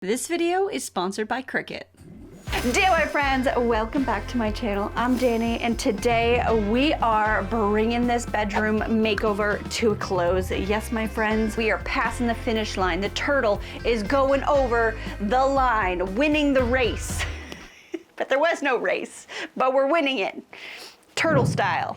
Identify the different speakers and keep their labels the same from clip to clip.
Speaker 1: This video is sponsored by CRICUT.
Speaker 2: DIY friends, welcome back to my channel. I'm Danie, and today we are bringing this bedroom makeover to a close. Yes, my friends, we are passing the finish line. The turtle is going over the line, winning the race. But there was no race, but we're winning it. Turtle style.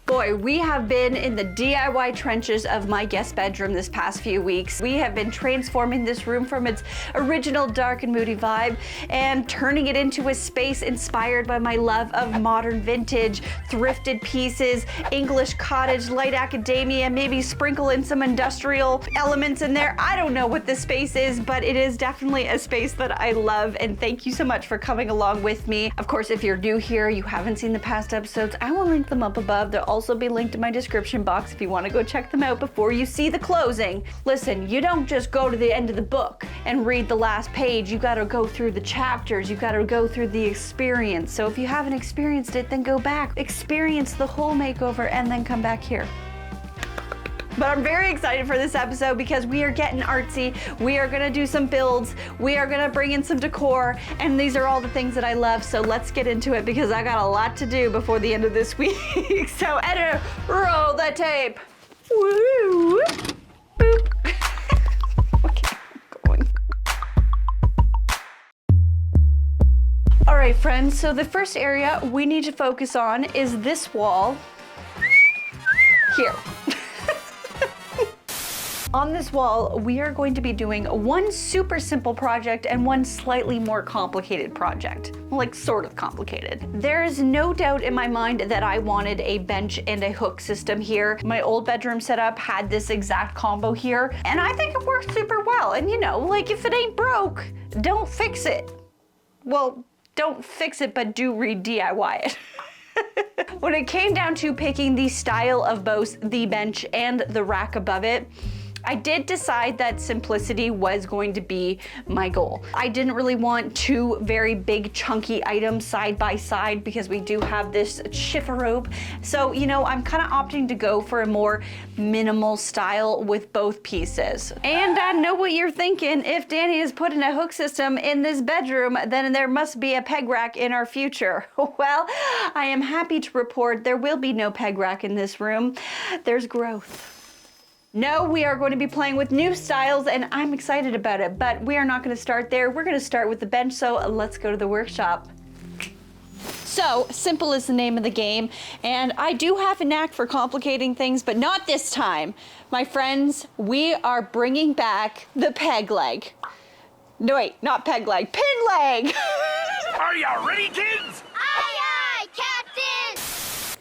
Speaker 2: Boy, we have been in the DIY trenches of my guest bedroom this past few weeks. We have been transforming this room from its original dark and moody vibe and turning it into a space inspired by my love of modern vintage, thrifted pieces, English cottage, light academia, maybe sprinkle in some industrial elements in there. I don't know what this space is, but it is definitely a space that I love, and thank you so much for coming along with me. Of course, if you're new here, you haven't seen the past episodes, I will link them up above. They'll also be linked in my description box if you want to go check them out before you see the closing. Listen, you don't just go to the end of the book and read the last page. You got to go through the chapters. You got to go through the experience. So if you haven't experienced it, then go back, experience the whole makeover, and then come back here. But I'm very excited for this episode because we are getting artsy. We are gonna do some builds. We are gonna bring in some decor, and these are all the things that I love. So let's get into it because I got a lot to do before the end of this week. So editor, roll the tape. Woo! Boop. Okay, I'm going. All right, friends, so the first area we need to focus on is this wall here. On this wall, we are going to be doing one super simple project and one slightly more complicated project. Like, sort of complicated. There is no doubt in my mind that I wanted a bench and a hook system here. My old bedroom setup had this exact combo here, and I think it works super well. And you know, like, if it ain't broke, don't fix it. Well, don't fix it, but do re-DIY it. When it came down to picking the style of both the bench and the rack above it, I did decide that simplicity was going to be my goal. I didn't really want two very big chunky items side by side because we do have this chifforobe. So, you know, I'm kind of opting to go for a more minimal style with both pieces. And I know what you're thinking. If Danie is putting a hook system in this bedroom, then there must be a peg rack in our future. Well, I am happy to report there will be no peg rack in this room. There's growth. No, we are going to be playing with new styles, and I'm excited about it, but we are not going to start there. We're going to start with the bench, so let's go to the workshop. So, simple is the name of the game, and I do have a knack for complicating things, but not this time. My friends, we are bringing back the peg leg. No, wait, not peg leg, pin leg!
Speaker 3: Are you ready, kids?
Speaker 4: Aye, aye, Captain!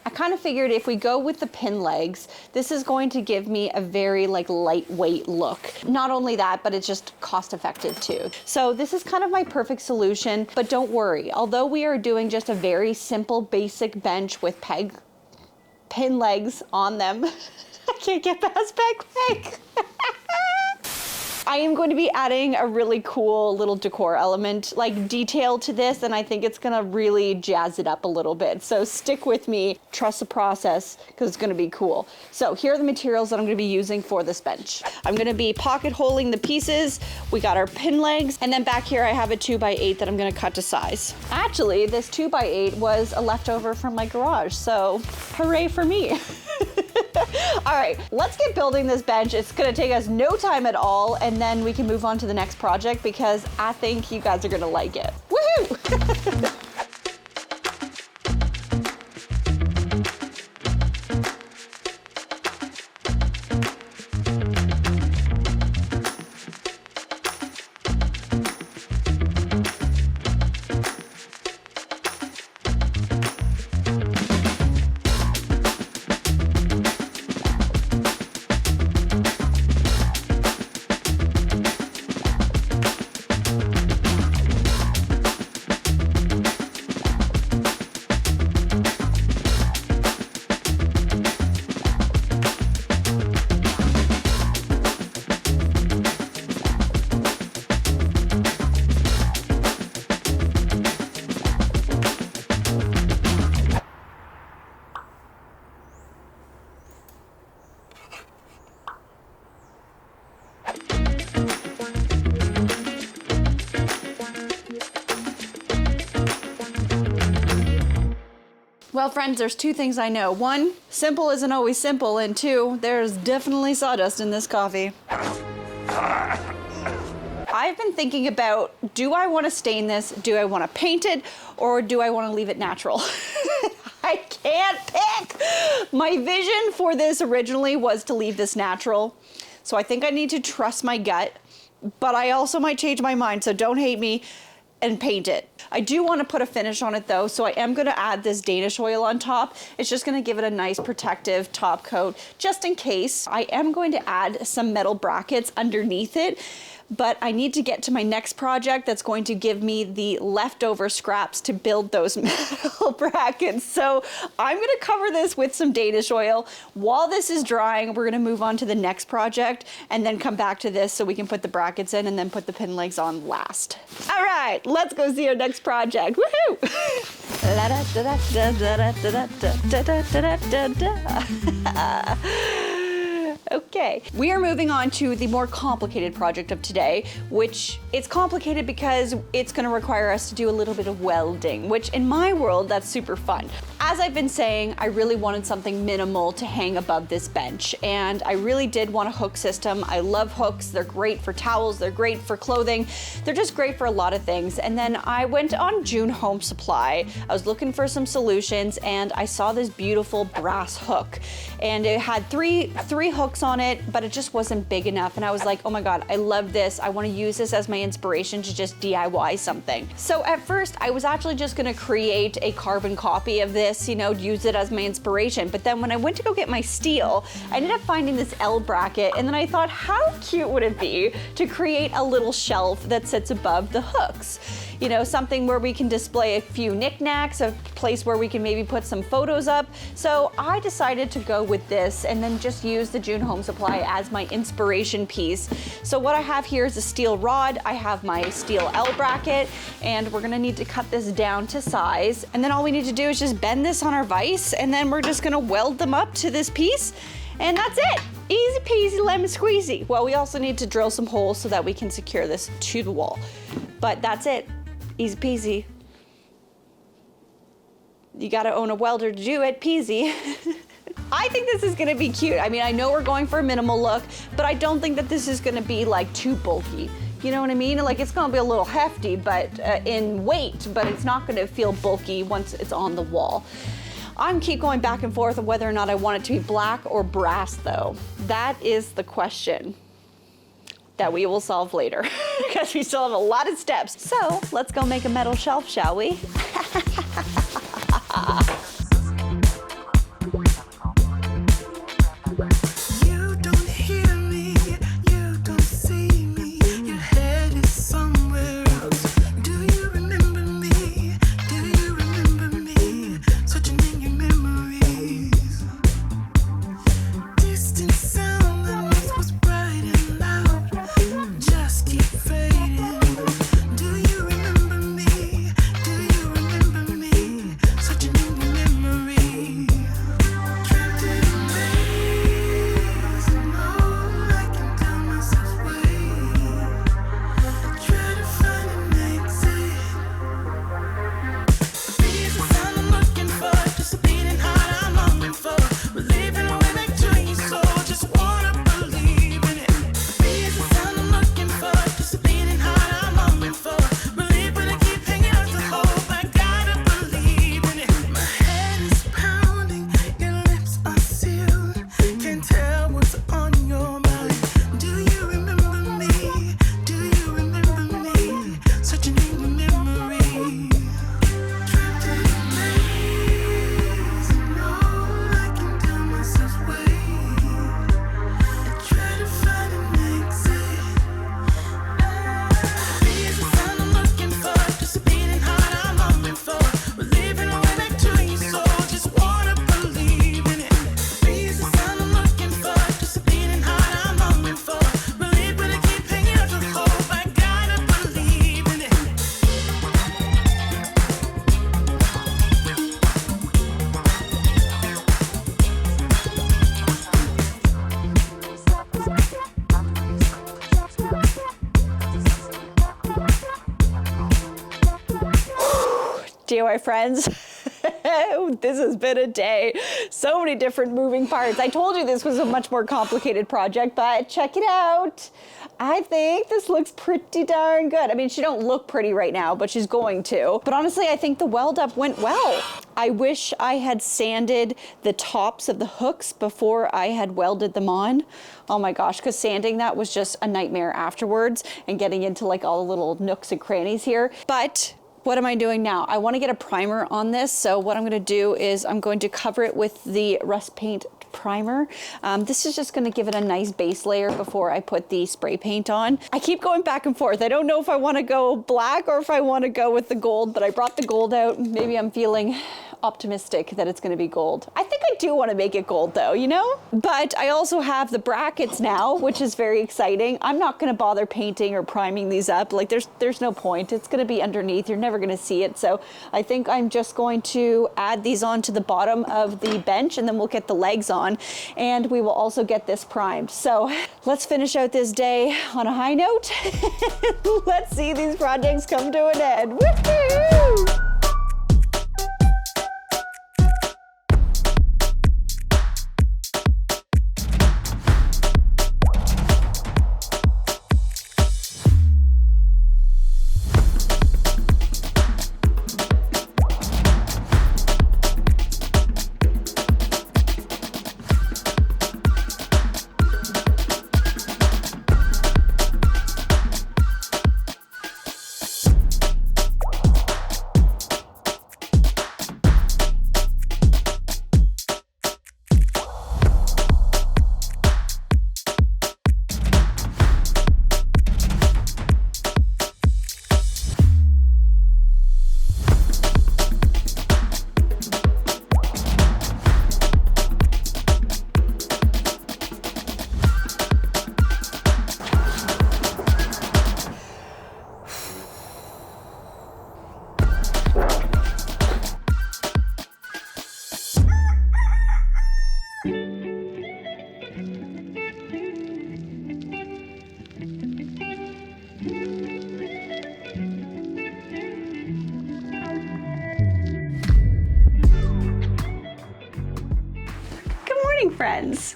Speaker 2: I kind of figured if we go with the pin legs, this is going to give me a very lightweight look. Not only that, but it's just cost effective too. So this is kind of my perfect solution, but don't worry. Although we are doing just a very simple basic bench with pin legs on them, I can't get past peg leg. I am going to be adding a really cool little decor element, like detail to this, and I think it's gonna really jazz it up a little bit. So stick with me, trust the process, because it's gonna be cool. So here are the materials that I'm gonna be using for this bench. I'm gonna be pocket holing the pieces. We got our pin legs, and then back here I have a 2x8 that I'm gonna cut to size. Actually, this 2x8 was a leftover from my garage, so hooray for me. All right, let's get building this bench. It's gonna take us no time at all, and then we can move on to the next project because I think you guys are gonna like it. Woohoo! Well, friends, there's two things I know. One, simple isn't always simple, and two, there's definitely sawdust in this coffee. I've been thinking about, do I want to stain this? Do I want to paint it? Or do I want to leave it natural? I can't pick. My vision for this originally was to leave this natural. So I think I need to trust my gut, but I also might change my mind, so don't hate me, and paint it. I do want to put a finish on it though, so I am going to add this Danish oil on top. It's just going to give it a nice protective top coat, just in case. I am going to add some metal brackets underneath it, but I need to get to my next project that's going to give me the leftover scraps to build those metal brackets. So I'm going to cover this with some Danish oil. While this is drying, we're going to move on to the next project and then come back to this so we can put the brackets in and then put the pin legs on last. All right, let's go see our next project. Woohoo! Okay, we are moving on to the more complicated project of today, which it's complicated because it's going to require us to do a little bit of welding, which in my world, that's super fun. As I've been saying, I really wanted something minimal to hang above this bench, and I really did want a hook system. I love hooks. They're great for towels. They're great for clothing. They're just great for a lot of things. And then I went on June Home Supply. I was looking for some solutions, and I saw this beautiful brass hook, and it had three hooks on it, but it just wasn't big enough. And I was like, oh my God, I love this. I want to use this as my inspiration to just DIY something. So at first I was actually just going to create a carbon copy of this, you know, use it as my inspiration. But then when I went to go get my steel, I ended up finding this L bracket, and then I thought, how cute would it be to create a little shelf that sits above the hooks? You know, something where we can display a few knickknacks, a place where we can maybe put some photos up. So I decided to go with this and then just use the June Home Supply as my inspiration piece. So what I have here is a steel rod. I have my steel L bracket, and we're gonna need to cut this down to size. And then all we need to do is just bend this on our vise, and then we're just gonna weld them up to this piece, and that's it. Easy peasy lemon squeezy. Well, we also need to drill some holes so that we can secure this to the wall. But that's it. Easy peasy. You gotta own a welder to do it, peasy. I think this is gonna be cute. I mean, I know we're going for a minimal look, but I don't think that this is gonna be like too bulky. You know what I mean? Like, it's gonna be a little hefty, but in weight, but it's not gonna feel bulky once it's on the wall. I'm keep going back and forth of whether or not I want it to be black or brass though. That is the question that we will solve later because we still have a lot of steps. So let's go make a metal shelf, shall we?
Speaker 5: You don't hear me, you don't see me, your head is somewhere else. Do you remember me? Do you remember me? Searching in your memories. Distant sound that once was bright and loud, just keep fading. Do you remember me? Do you remember me? Searching in your memories. Trapped in a maze, and all I can tell myself wait. Try to find an exit. Peace is all I'm looking for, just a beating heart I'm longing for. We're leaving away back to your soul, just wanna believe in it. Peace is all I'm looking for, just a beating heart I'm longing for. Believe when I keep hanging on to hope, I gotta believe in it. My head is pounding, your lips are sealed. Can't tell what's on your mind. Do you remember me? Do you remember me? Searching in your memories. Trapped in a maze, and all I can tell myself wait. I try to find an exit. Peace is all I'm looking for, just a beating heart I'm longing for. We're leaving away back to your soul, just wanna believe in it. Peace is all I'm looking for, just a beating heart I'm longing for. Believe when I keep hanging on to hope, I gotta believe in it.
Speaker 2: DIY friends, This has been a day. So many different moving parts. I told you this was a much more complicated project, but check it out. I think this looks pretty darn good. I mean, she don't look pretty right now, but she's going to. But honestly, I think the weld up went well. I wish I had sanded the tops of the hooks before I had welded them on. Oh my gosh, because sanding that was just a nightmare afterwards and getting into like all the little nooks and crannies here. But what am I doing now? I want to get a primer on this. So what I'm going to do is I'm going to cover it with the rust paint primer. This is just going to give it a nice base layer before I put the spray paint on. I keep going back and forth. I don't know if I want to go black or if I want to go with the gold, but I brought the gold out. Maybe I'm feeling optimistic that it's going to be gold. I think I do want to make it gold though, you know? But I also have the brackets now, which is very exciting. I'm not going to bother painting or priming these up. Like there's no point. It's going to be underneath. You're never going to see it. So I think I'm just going to add these on to the bottom of the bench and then we'll get the legs on and we will also get this primed. So let's finish out this day on a high note. Let's see these projects come to an end. Woohoo! Friends.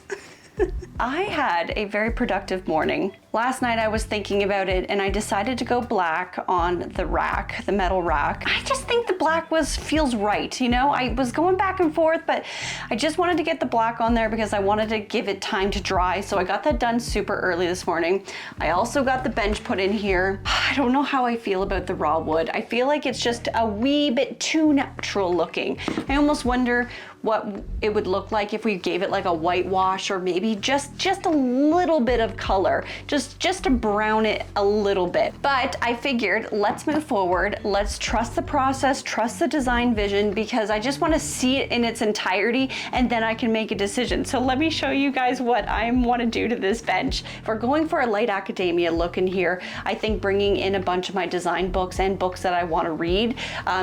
Speaker 2: I had a very productive morning. Last night I was thinking about it and I decided to go black on the rack, the metal rack. I just think the black feels right, you know? I was going back and forth, but I just wanted to get the black on there because I wanted to give it time to dry. So I got that done super early this morning. I also got the bench put in here. I don't know how I feel about the raw wood. I feel like it's just a wee bit too natural looking. I almost wonder what it would look like if we gave it like a whitewash or maybe just a little bit of color, just to brown it a little bit. But I figured let's move forward. Let's trust the process, trust the design vision, because I just want to see it in its entirety and then I can make a decision. So let me show you guys what I want to do to this bench. If we're going for a light academia look in here, I think bringing in a bunch of my design books and books that I want to read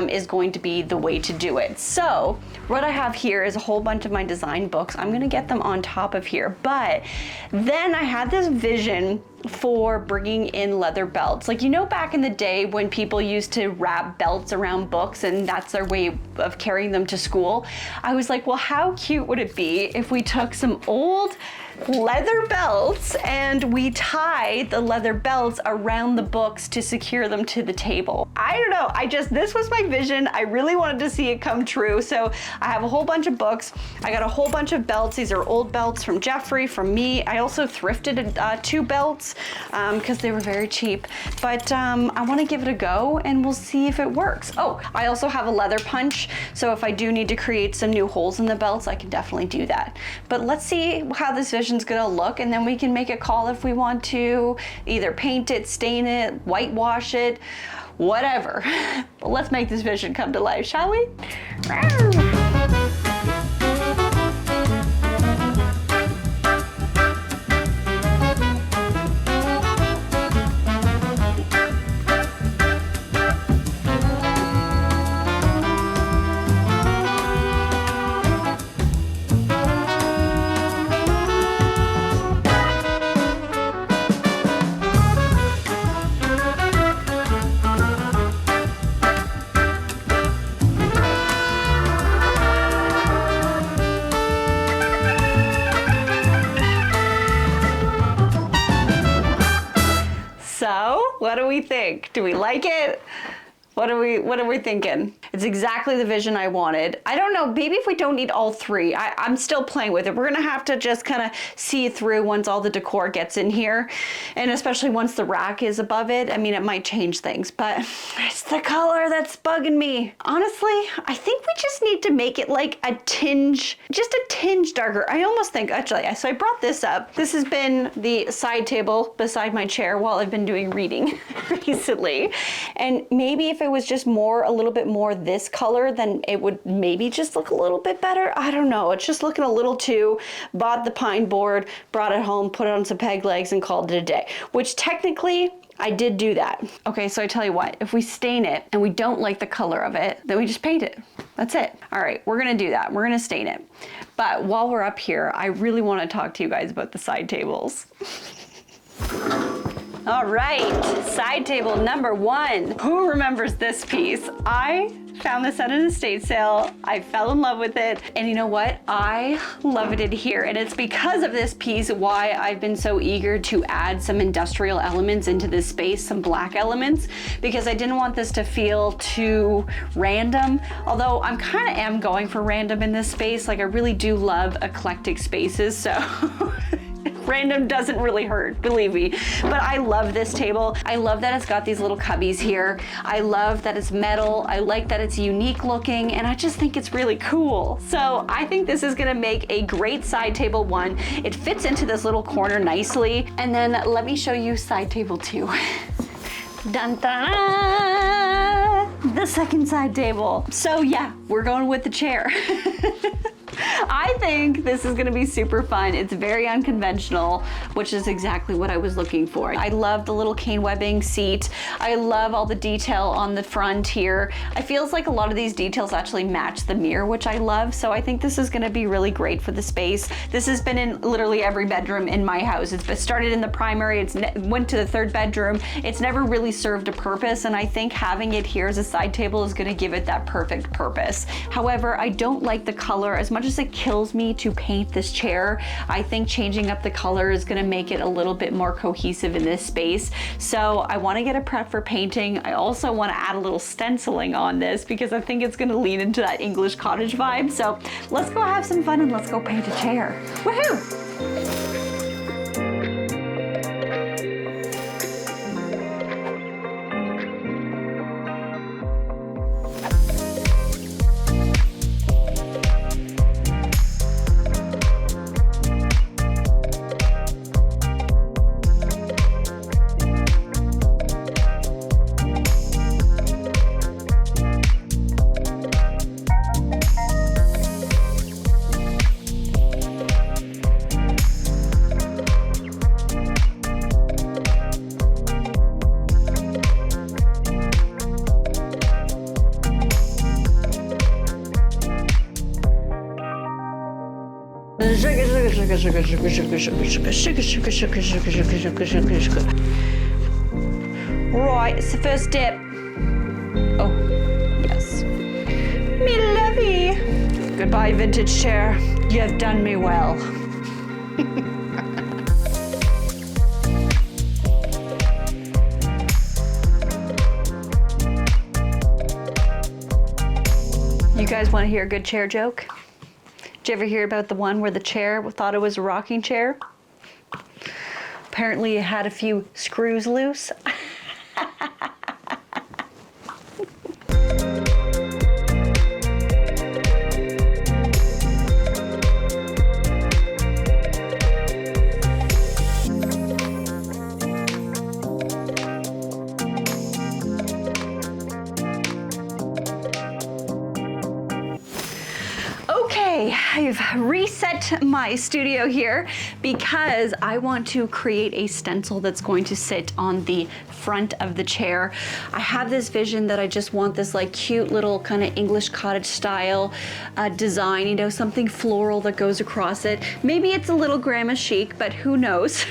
Speaker 2: is going to be the way to do it. So what I have here is a whole bunch of my design books. I'm gonna get them on top of here, but then I had this vision for bringing in leather belts. Like, you know, back in the day when people used to wrap belts around books and that's their way of carrying them to school, I was like, well, how cute would it be if we took some old leather belts and we tied the leather belts around the books to secure them to the table. I don't know, this was my vision. I really wanted to see it come true. So I have a whole bunch of books. I got a whole bunch of belts. These are old belts from Jeffrey, from me. I also thrifted 2 belts because they were very cheap. But I want to give it a go and we'll see if it works. Oh, I also have a leather punch. So if I do need to create some new holes in the belts, I can definitely do that. But let's see how this vision's gonna look, and then we can make a call if we want to either paint it, stain it, whitewash it, whatever. But let's make this vision come to life, shall we? So, what do we think? Do we like it? What are we thinking? It's exactly the vision I wanted. I don't know, maybe if we don't need all three, I'm still playing with it. We're gonna have to just kind of see it through once all the decor gets in here. And especially once the rack is above it. I mean, it might change things, but it's the color that's bugging me. Honestly, I think we just need to make it like a tinge, just a tinge darker. I almost think, actually, so I brought this up. This has been the side table beside my chair while I've been doing reading recently. And maybe if it was just a little bit more this color, then it would maybe just look a little bit better. I don't know. It's just looking a little too. Bought the pine board, brought it home, put it on some peg legs and called it a day, which technically I did do that. Okay, so I tell you what, if we stain it and we don't like the color of it, then we just paint it. That's it. All right, we're gonna do that. We're gonna stain it. But while we're up here, I really wanna talk to you guys about the side tables. All right, side table number 1. Who remembers this piece? I found this at an estate sale. I fell in love with it. And you know what? I loved it here. And it's because of this piece why I've been so eager to add some industrial elements into this space, some black elements, because I didn't want this to feel too random. Although I'm kind of am going for random in this space. Like I really do love eclectic spaces, so random doesn't really hurt, believe me. But I love this table. I love that it's got these little cubbies here. I love that it's metal. I like that it's unique looking, and I just think it's really cool. So I think this is gonna make a great side table 1. It fits into this little corner nicely. And then let me show you side table 2. Dun dun! The second side table. So yeah, we're going with the chair. I think this is gonna be super fun. It's very unconventional, which is exactly what I was looking for. I love the little cane webbing seat. I love all the detail on the front here. I feels like a lot of these details actually match the mirror, which I love. So I think this is gonna be really great for the space. This has been in literally every bedroom in my house. It's started in the primary, it's went to the 3rd bedroom. It's never really served a purpose, and I think having it here as a side table is gonna give it that perfect purpose. However, I don't like the color as much as it kills me to paint this chair. I think changing up the color is gonna make it a little bit more cohesive in this space. So I wanna get a prep for painting. I also wanna add a little stenciling on this because I think it's gonna lean into that English cottage vibe. So let's go have some fun and let's go paint a chair. Woohoo! Right, it's the first step. Oh, yes. Me lovey. Goodbye, vintage chair. You have done me well. You guys want to hear a good chair joke? Did you ever hear about the one where the chair thought it was a rocking chair? Apparently it had a few screws loose. I've reset my studio here because I want to create a stencil that's going to sit on the front of the chair. I have this vision that I just want this like cute little kind of English cottage style design, you know, something floral that goes across it. Maybe it's a little grandma chic, but who knows?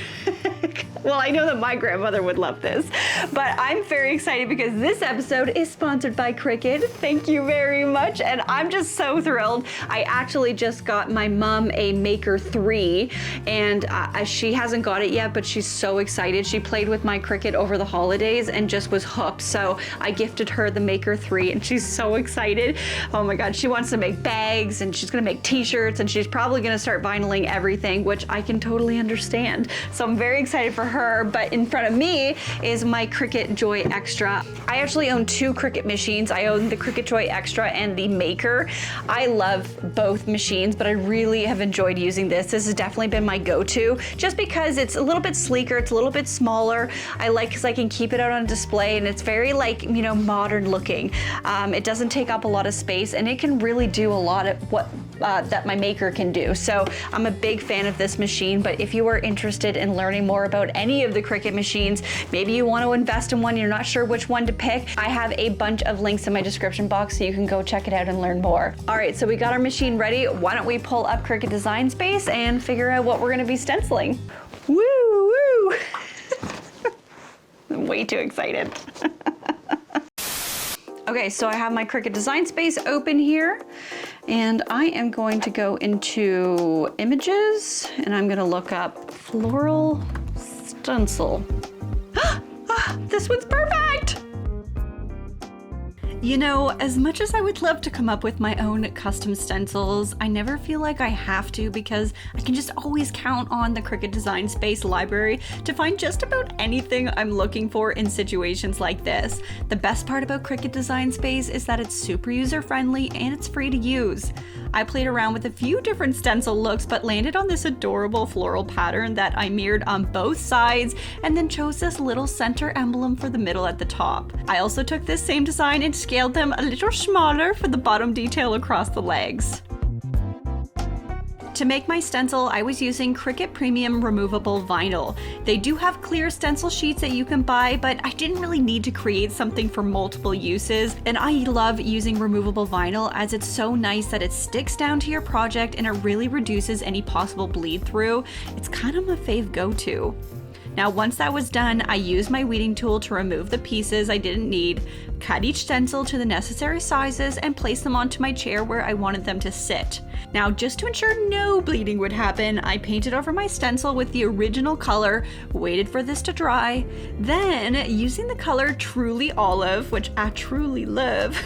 Speaker 2: Well, I know that my grandmother would love this, but I'm very excited because this episode is sponsored by CRICUT. Thank you very much, and I'm just so thrilled. I actually just got my mom a Maker 3, and she hasn't got it yet, but she's so excited. She played with my CRICUT over the holidays and just was hooked, so I gifted her the Maker 3, and she's so excited. Oh my God, she wants to make bags, and she's gonna make t-shirts, and she's probably gonna start vinyling everything, which I can totally understand. So I'm very excited for her, but in front of me is my CRICUT Joy Extra. I actually own 2 CRICUT machines. I own the CRICUT Joy Extra and the Maker. I love both machines, but I really have enjoyed using this. This has definitely been my go-to, just because it's a little bit sleeker, it's a little bit smaller. I like because I can keep it out on display, and it's very modern looking. It doesn't take up a lot of space, and it can really do a lot of what that my Maker can do. So I'm a big fan of this machine, but if you are interested in learning more about any of the CRICUT machines, maybe you want to invest in one, you're not sure which one to pick, I have a bunch of links in my description box so you can go check it out and learn more. All right, so we got our machine ready. Why don't we pull up CRICUT Design Space and figure out what we're going to be stenciling? Woo, woo! I'm way too excited. Okay, so I have my CRICUT Design Space open here, and I am going to go into images, and I'm gonna look up floral stencil. This one's perfect!
Speaker 1: You know, as much as I would love to come up with my own custom stencils, I never feel like I have to because I can just always count on the CRICUT Design Space library to find just about anything I'm looking for in situations like this. The best part about CRICUT Design Space is that it's super user-friendly and it's free to use. I played around with a few different stencil looks, but landed on this adorable floral pattern that I mirrored on both sides and then chose this little center emblem for the middle at the top. I also took this same design and scaled them a little smaller for the bottom detail across the legs. To make my stencil, I was using CRICUT Premium Removable Vinyl. They do have clear stencil sheets that you can buy, but I didn't really need to create something for multiple uses, and I love using removable vinyl as it's so nice that it sticks down to your project and it really reduces any possible bleed through. It's kind of my fave go-to. Now, once that was done, I used my weeding tool to remove the pieces I didn't need, cut each stencil to the necessary sizes, and place them onto my chair where I wanted them to sit. Now, just to ensure no bleeding would happen, I painted over my stencil with the original color, waited for this to dry, then, using the color Truly Olive, which I truly love,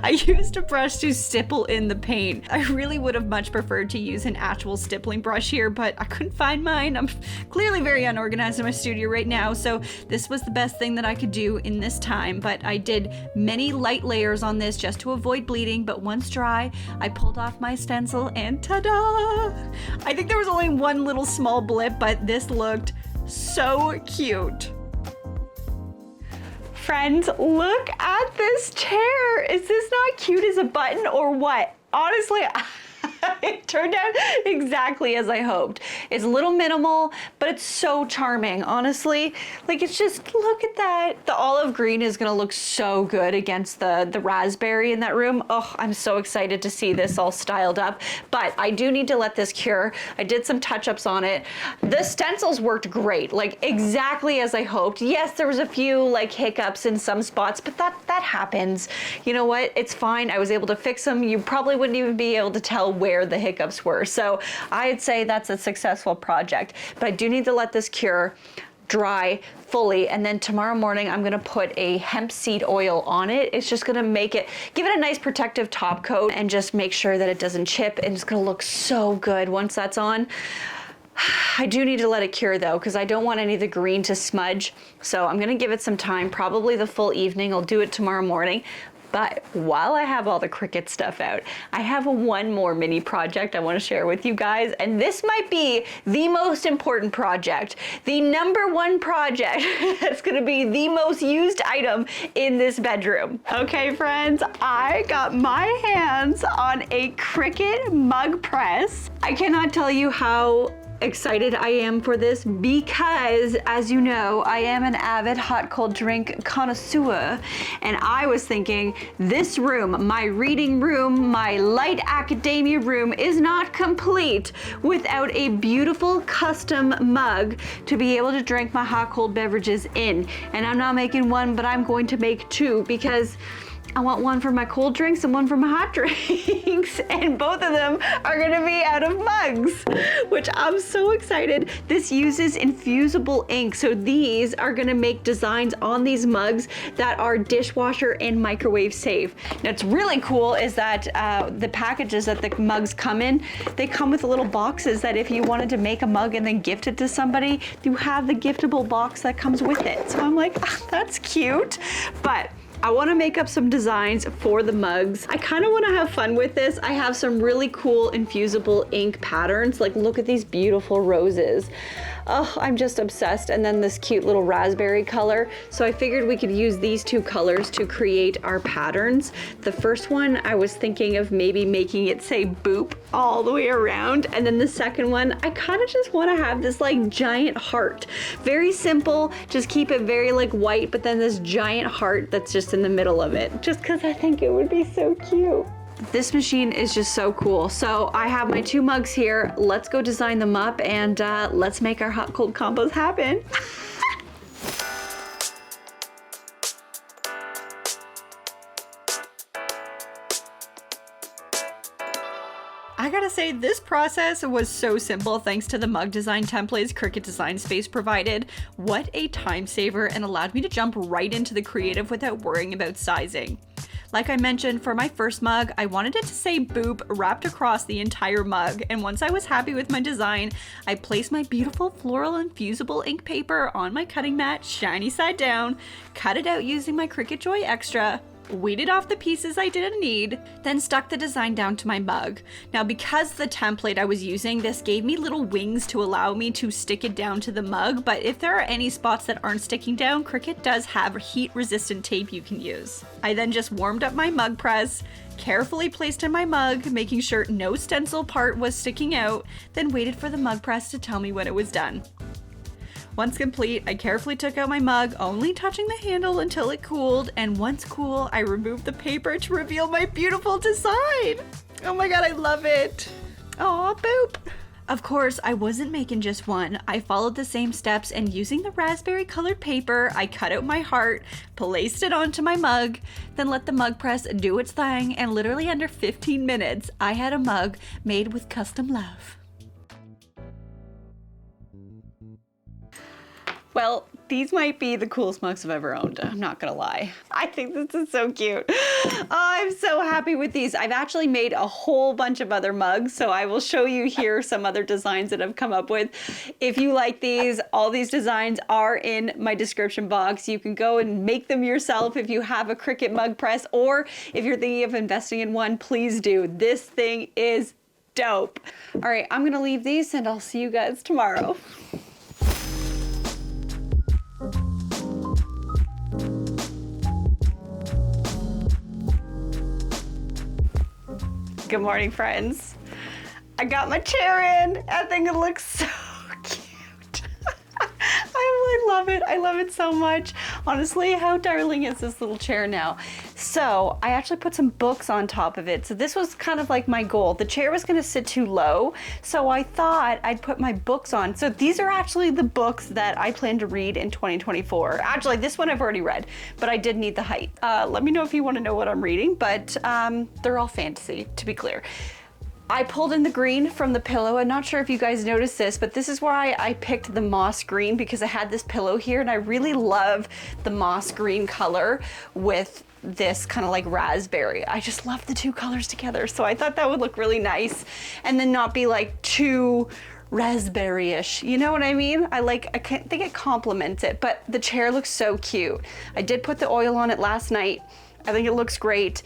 Speaker 1: I used a brush to stipple in the paint. I really would have much preferred to use an actual stippling brush here, but I couldn't find mine. I'm clearly very unorganized in my studio right now, so this was the best thing that I could do in this time, but I did many light layers on this just to avoid bleeding, but once dry, I pulled off my stencil and ta-da! I think there was only one little small blip, but this looked so cute.
Speaker 2: Friends, look at this chair. Is this not cute as a button or what? Honestly, it turned out exactly as I hoped. It's a little minimal, but it's so charming, honestly. Like, it's just, look at that. The olive green is gonna look so good against the raspberry in that room. Oh, I'm so excited to see this all styled up, but I do need to let this cure. I did some touch-ups on it. The stencils worked great, like exactly as I hoped. Yes, there was a few like hiccups in some spots, but that happens. You know what? It's fine. I was able to fix them. You probably wouldn't even be able to tell where the hiccups were. So I'd say that's a successful project, but I do need to let this cure, dry fully, and then tomorrow morning I'm gonna put a hemp seed oil on it. It's just gonna make it, give it a nice protective top coat and just make sure that it doesn't chip, and it's gonna look so good once that's on. I do need to let it cure though, because I don't want any of the green to smudge. So I'm gonna give it some time, probably the full evening. I'll do it tomorrow morning. But while I have all the CRICUT stuff out, I have one more mini project I want to share with you guys, and this might be the most important project, the #1 project that's going to be the most used item in this bedroom. Okay, friends, I got my hands on a CRICUT mug press. I cannot tell you how excited I am for this because, as you know, I am an avid hot cold drink connoisseur, and I was thinking this room, my reading room, my light academia room, is not complete without a beautiful custom mug to be able to drink my hot cold beverages in. And I'm not making one, but I'm going to make two because I want one for my cold drinks and one for my hot drinks, and both of them are gonna be out of mugs, which I'm so excited. This uses infusible ink, so these are gonna make designs on these mugs that are dishwasher and microwave safe. Now, what's really cool is that the packages that the mugs come in, they come with little boxes that if you wanted to make a mug and then gift it to somebody, you have the giftable box that comes with it. So I'm like, that's cute, but I want to make up some designs for the mugs. I kind of want to have fun with this. I have some really cool infusible ink patterns. Like, look at these beautiful roses. Oh, I'm just obsessed. And then this cute little raspberry color. So I figured we could use these two colors to create our patterns. The first one, I was thinking of maybe making it say boop all the way around. And then the second one, I kind of just want to have this like giant heart. Very simple, just keep it very like white, but then this giant heart that's just in the middle of it, just because I think it would be so cute. This machine is just so cool. So I have my two mugs here. Let's go design them up and let's make our hot cold combos happen.
Speaker 1: I gotta say, this process was so simple thanks to the mug design templates CRICUT Design Space provided. What a time saver, and allowed me to jump right into the creative without worrying about sizing. Like I mentioned, for my first mug, I wanted it to say boop wrapped across the entire mug, and once I was happy with my design, I placed my beautiful floral infusible ink paper on my cutting mat, shiny side down, cut it out using my CRICUT Joy Extra, weeded off the pieces I didn't need, then stuck the design down to my mug. Now, because the template I was using, this gave me little wings to allow me to stick it down to the mug, but if there are any spots that aren't sticking down, CRICUT does have heat-resistant tape you can use. I then just warmed up my mug press, carefully placed in my mug, making sure no stencil part was sticking out, then waited for the mug press to tell me when it was done. Once complete, I carefully took out my mug, only touching the handle until it cooled, and once cool, I removed the paper to reveal my beautiful design. Oh my god, I love it. Aw, boop. Of course, I wasn't making just one. I followed the same steps, and using the raspberry colored paper, I cut out my heart, placed it onto my mug, then let the mug press do its thing, and literally under 15 minutes, I had a mug made with custom love. Well, these might be the coolest mugs I've ever owned. I'm not gonna lie. I think this is so cute. Oh, I'm so happy with these. I've actually made a whole bunch of other mugs, so I will show you here some other designs that I've come up with. If you like these, all these designs are in my description box. You can go and make them yourself if you have a CRICUT mug press, or if you're thinking of investing in one, please do. This thing is dope. All right, I'm gonna leave these and I'll see you guys tomorrow. Good morning, friends. I got my chair in. I think it looks so cute. I really love it. I love it so much. Honestly, how darling is this little chair now? So I actually put some books on top of it. So this was kind of like my goal. The chair was gonna sit too low, so I thought I'd put my books on. So these are actually the books that I plan to read in 2024. Actually, this one I've already read, but I did need the height. Let me know if you wanna know what I'm reading, but they're all fantasy, to be clear. I pulled in the green from the pillow. I'm not sure if you guys noticed this, but this is why I picked the moss green, because I had this pillow here and I really love the moss green color with this kind of like raspberry. I just love the two colors together. So I thought that would look really nice and then not be like too raspberry-ish. You know what I mean? I think it complements it, but the chair looks so cute. I did put the oil on it last night. I think it looks great.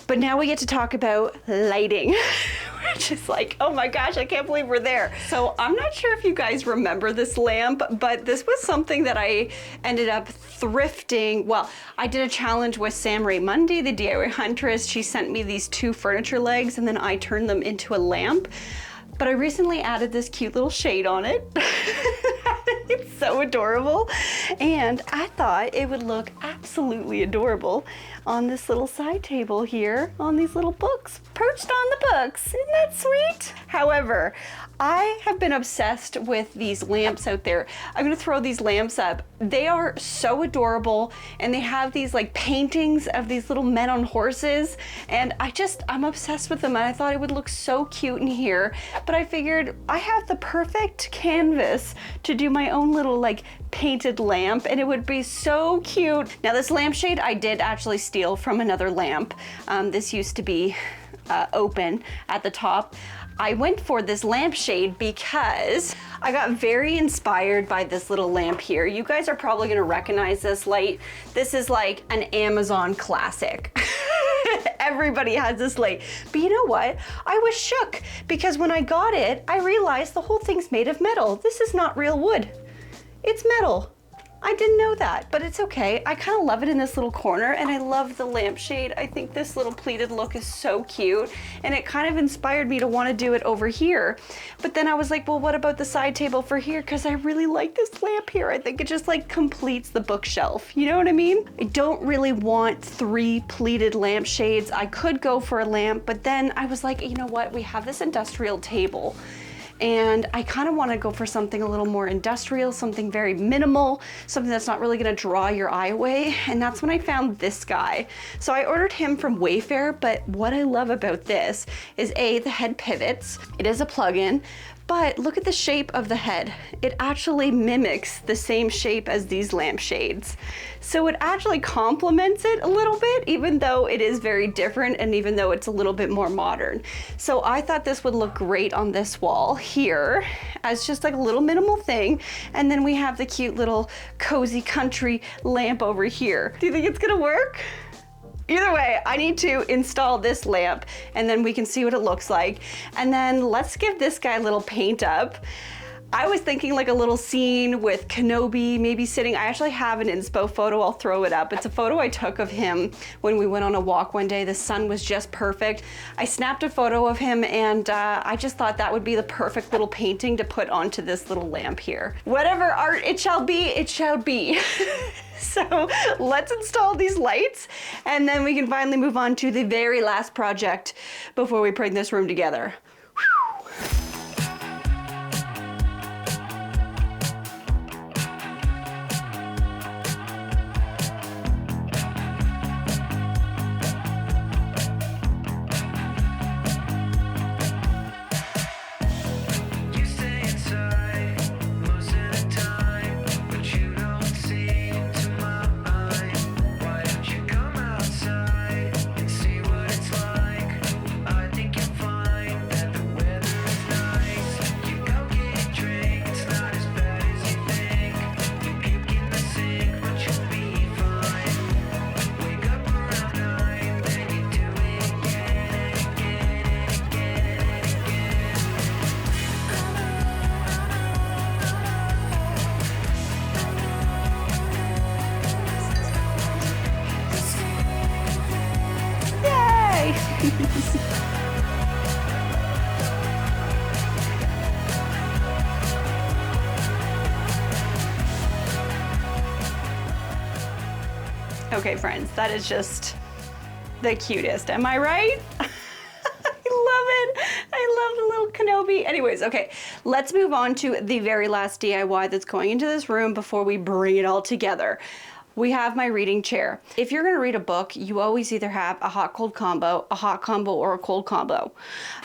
Speaker 1: But now we get to talk about lighting, which is like, oh my gosh, I can't believe we're there. So I'm not sure if you guys remember this lamp, but this was something that I ended up thrifting. Well, I did a challenge with Sam Ray Mundy, the DIY Huntress. She sent me these two furniture legs and then I turned them into a lamp.
Speaker 2: But I recently added this cute little shade on it. It's so adorable. And I thought it would look absolutely adorable on this little side table here, on these little books, perched on the books. Isn't that sweet? However, I have been obsessed with these lamps out there. I'm gonna throw these lamps up. They are so adorable, and they have these like paintings of these little men on horses, and I'm obsessed with them, and I thought it would look so cute in here. But I figured I have the perfect canvas to do my own little like painted lamp, and it would be so cute. Now this lampshade I did actually steal from another lamp. This used to be open at the top. I went for this lampshade because I got very inspired by this little lamp here. You guys are probably gonna recognize this light. This is like an Amazon classic. Everybody has this light. But you know what? I was shook because when I got it, I realized the whole thing's made of metal. This is not real wood. It's metal. I didn't know that, but it's okay. I kind of love it in this little corner, and I love the lampshade. I think this little pleated look is so cute, and it kind of inspired me to want to do it over here. But then I was like, well, what about the side table for here? Because I really like this lamp here. I think it just like completes the bookshelf. You know what I mean? I don't really want 3 pleated lampshades. I could go for a lamp, but then I was like, you know what? We have this industrial table, and I kind of want to go for something a little more industrial, something very minimal, something that's not really going to draw your eye away. And that's when I found this guy. So I ordered him from Wayfair, but what I love about this is the head pivots. It is a plug-in, but look at the shape of the head. It actually mimics the same shape as these lampshades. So it actually complements it a little bit, even though it is very different and even though it's a little bit more modern. So I thought this would look great on this wall here as just like a little minimal thing. And then we have the cute little cozy country lamp over here. Do you think it's gonna work? Either way, I need to install this lamp and then we can see what it looks like. And then let's give this guy a little paint up. I was thinking like a little scene with Kenobi maybe sitting. I actually have an inspo photo, I'll throw it up. It's a photo I took of him when we went on a walk one day. The sun was just perfect. I snapped a photo of him, and I just thought that would be the perfect little painting to put onto this little lamp here. Whatever art it shall be, it shall be. So let's install these lights, and then we can finally move on to the very last project before we bring this room together. Okay, friends, that is just the cutest. Am I right? I love it. I love the little Kenobi. Anyways, okay, let's move on to the very last DIY that's going into this room before we bring it all together. We have my reading chair. If you're gonna read a book, you always either have a hot-cold combo, a hot combo, or a cold combo.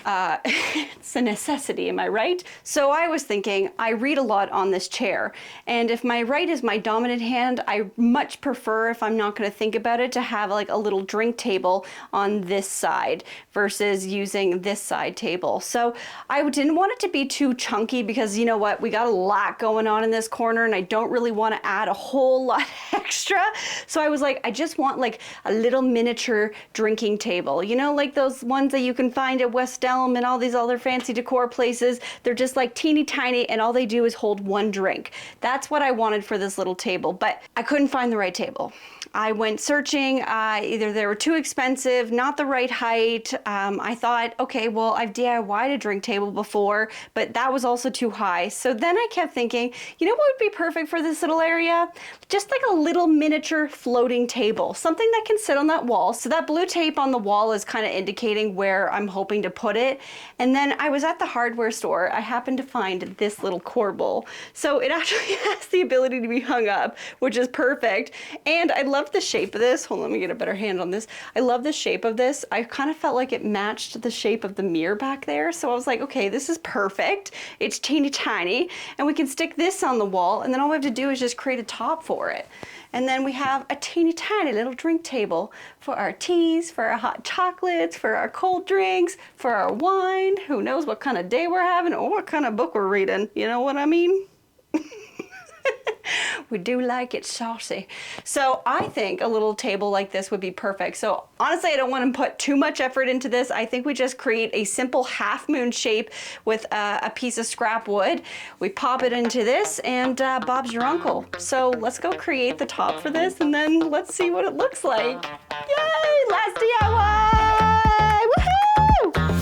Speaker 2: It's a necessity, am I right? So I was thinking, I read a lot on this chair, and if my right is my dominant hand, I much prefer, if I'm not gonna think about it, to have like a little drink table on this side versus using this side table. So I didn't want it to be too chunky because you know what, we got a lot going on in this corner and I don't really wanna add a whole lot extra extra. So I was like, I just want like a little miniature drinking table. You know, like those ones that you can find at West Elm and all these other fancy decor places. They're just like teeny tiny and all they do is hold one drink. That's what I wanted for this little table, but I couldn't find the right table. I went searching, either they were too expensive, not the right height. I thought, okay, well, I've DIY'd a drink table before, but that was also too high. So then I kept thinking, you know what would be perfect for this little area? Just like a little miniature floating table, something that can sit on that wall. So that blue tape on the wall is kind of indicating where I'm hoping to put it. And then I was at the hardware store. I happened to find this little corbel. So it actually has the ability to be hung up, which is perfect. And I love the shape of this. Hold on, let me get a better hand on this. I love the shape of this. I kind of felt like it matched the shape of the mirror back there. So I was like, okay, this is perfect. It's teeny tiny and we can stick this on the wall and then all we have to do is just create a top for it. And then we have a teeny tiny little drink table for our teas, for our hot chocolates, for our cold drinks, for our wine. Who knows what kind of day we're having or what kind of book we're reading. You know what I mean? We do like it saucy. So I think a little table like this would be perfect. So honestly, I don't want to put too much effort into this. I think we just create a simple half moon shape with a piece of scrap wood. We pop it into this and Bob's your uncle. So let's go create the top for this and then let's see what it looks like. Yay, last DIY! Woohoo!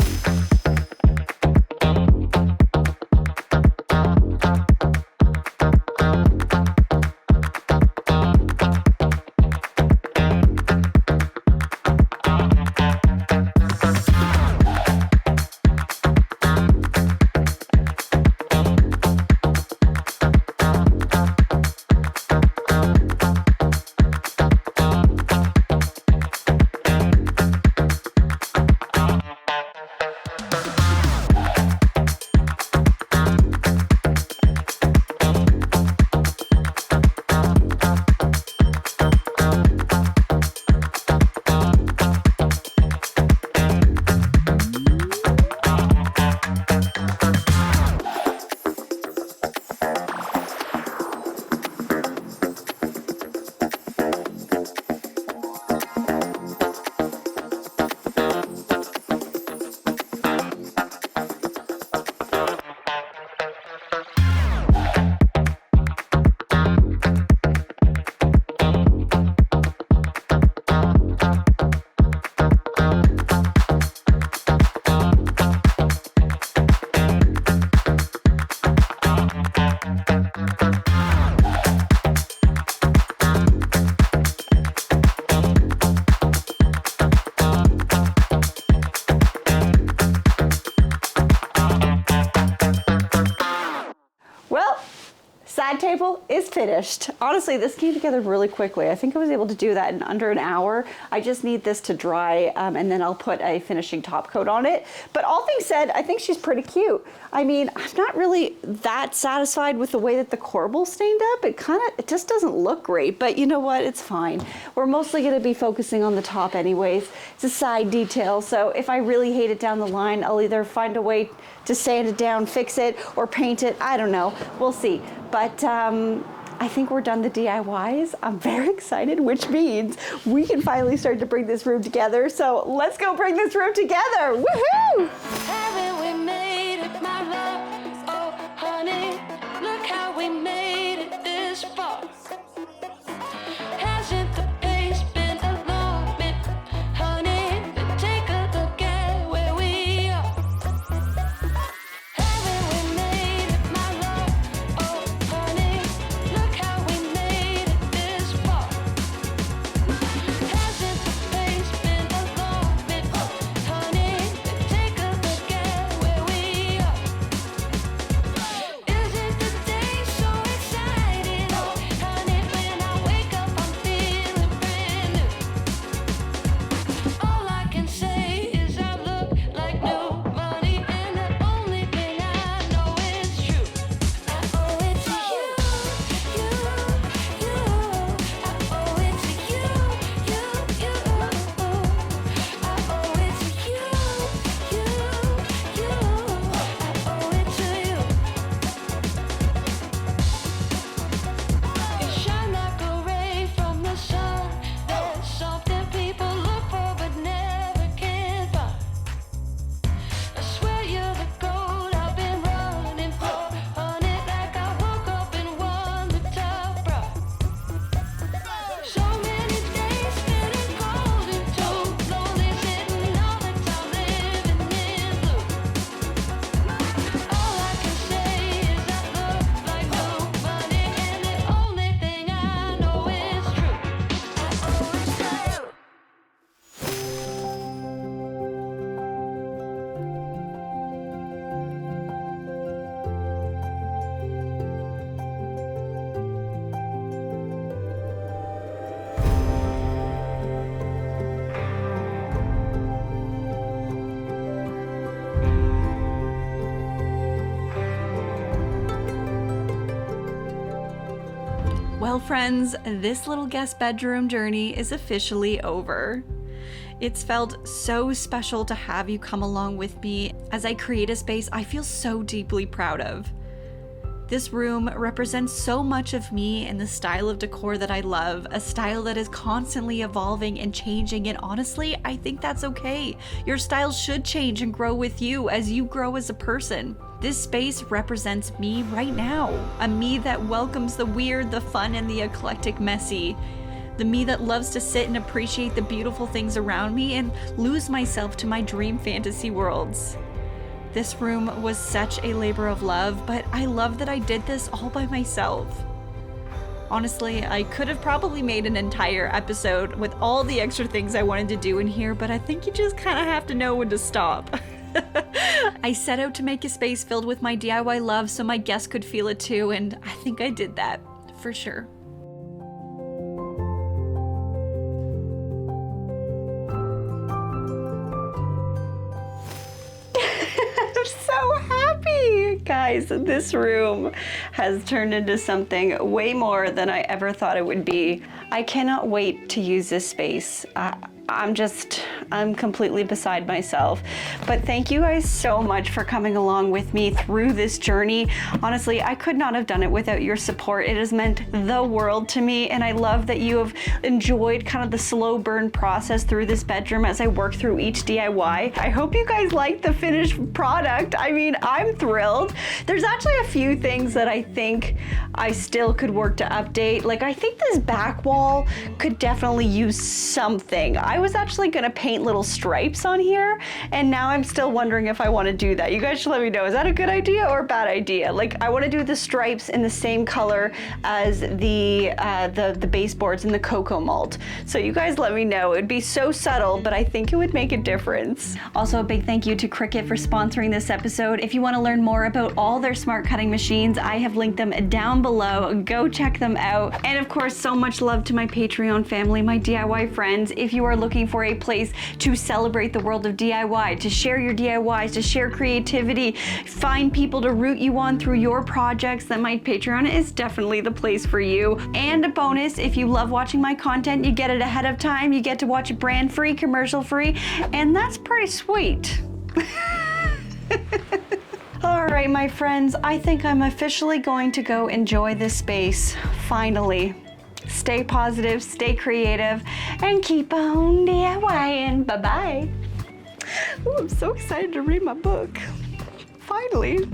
Speaker 2: Side table is finished. Honestly, this came together really quickly. I think I was able to do that in under an hour. I just need this to dry and then I'll put a finishing top coat on it. But all things said, I think she's pretty cute. I mean, I'm not really that satisfied with the way that the corbel stained up. It just doesn't look great, but you know what? It's fine. We're mostly gonna be focusing on the top anyways. It's a side detail, so if I really hate it down the line, I'll either find a way to sand it down, fix it, or paint it. I don't know, we'll see. But I think we're done the DIYs. I'm very excited, which means we can finally start to bring this room together. So let's go bring this room together. Woohoo!
Speaker 5: Haven't we made it, my love? Oh, honey, look how we made it this far. Hasn't the pace been a long bit, honey? Take a look at where we are. Haven't we made it, my love? Oh, honey, look how we made it this far. Hasn't the pace been a long bit, honey? Take a look at
Speaker 1: Well, friends, this little guest bedroom journey is officially over. It's felt so special to have you come along with me as I create a space I feel so deeply proud of. This room represents so much of me and the style of decor that I love, a style that is constantly evolving and changing, and honestly, I think that's okay. Your style should change and grow with you as you grow as a person. This space represents me right now, a me that welcomes the weird, the fun, and the eclectic messy. The me that loves to sit and appreciate the beautiful things around me and lose myself to my dream fantasy worlds. This room was such a labor of love, but I love that I did this all by myself. Honestly, I could have probably made an entire episode with all the extra things I wanted to do in here, but I think you just kind of have to know when to stop. I set out to make a space filled with my DIY love so my guests could feel it too, and I think I did that, for sure.
Speaker 2: So happy! Guys, this room has turned into something way more than I ever thought it would be. I cannot wait to use this space. I'm completely beside myself. But thank you guys so much for coming along with me through this journey. Honestly, I could not have done it without your support. It has meant the world to me, and I love that you have enjoyed kind of the slow burn process through this bedroom as I work through each DIY. I hope you guys like the finished product. I mean, I'm thrilled. There's actually a few things that I think I still could work to update. Like, I think this back wall could definitely use something. I was actually gonna paint little stripes on here, and now I'm still wondering if I wanna do that. You guys should let me know, is that a good idea or a bad idea? Like, I wanna do the stripes in the same color as the baseboards in the cocoa malt. So you guys let me know. It'd be so subtle, but I think it would make a difference. Also, a big thank you to CRICUT for sponsoring this episode. If you wanna learn more about all their smart cutting machines, I have linked them down below. Go check them out. And of course, so much love to my Patreon family, my DIY friends. If you are looking for a place to celebrate the world of DIY, to share your DIYs, to share creativity, find people to root you on through your projects, then my Patreon is definitely the place for you. And a bonus, if you love watching my content, you get it ahead of time, you get to watch it brand free, commercial free, and that's pretty sweet. All right, my friends, I think I'm officially going to go enjoy this space, finally. Stay positive, stay creative, and keep on DIYing. Bye-bye. Ooh, I'm so excited to read my book. Finally.